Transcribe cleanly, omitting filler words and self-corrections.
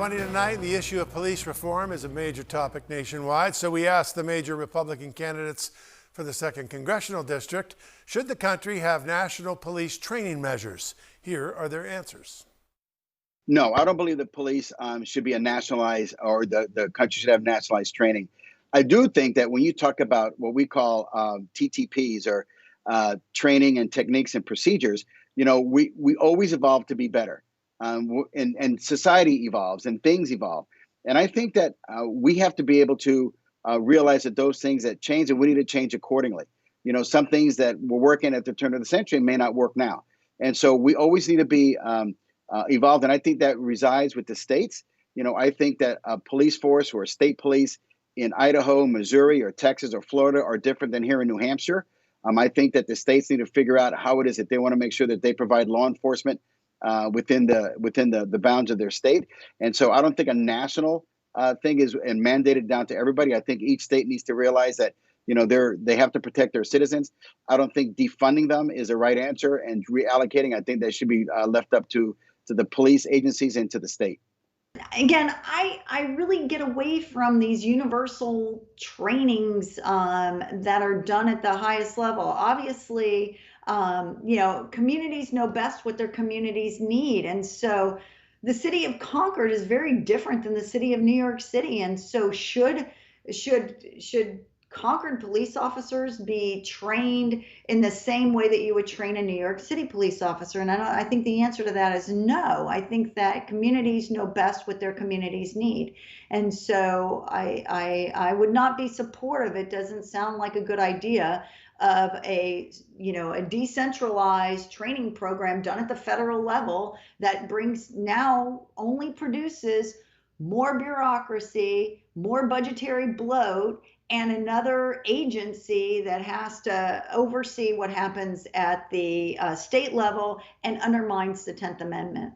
2020 tonight, and the issue of police reform is a major topic nationwide. So we asked the major Republican candidates for the 2nd Congressional District, should the country have national police training measures? Here are their answers. No, I don't believe the police should be a nationalized, or the country should have nationalized training. I do think that when you talk about what we call TTPs, or training and techniques and procedures, we always evolve to be better. And society evolves and things evolve. And I think that we have to be able to realize that those things that change, and we need to change accordingly. Some things that were working at the turn of the century may not work now. And so we always need to be evolved. And I think that resides with the states. I think that a police force or state police in Idaho, Missouri, or Texas, or Florida are different than here in New Hampshire. I think that the states need to figure out how it is that they want to make sure that they provide law enforcement within the bounds of their state. And so I don't think a national thing is and mandated down to everybody. I think each state needs to realize that they have to protect their citizens. I don't think defunding them is the right answer, and reallocating, I think that should be left up to the police agencies and to the state. Again, I really get away from these universal trainings that are done at the highest level. Obviously, communities know best what their communities need. And so the city of Concord is very different than the city of New York City. And so should Concord police officers be trained in the same way that you would train a New York City police officer? And I think the answer to that is no. I think that communities know best what their communities need. And so I would not be supportive. It doesn't sound like a good idea of a decentralized training program done at the federal level that only produces more bureaucracy, more budgetary bloat, and another agency that has to oversee what happens at the state level and undermines the 10th Amendment.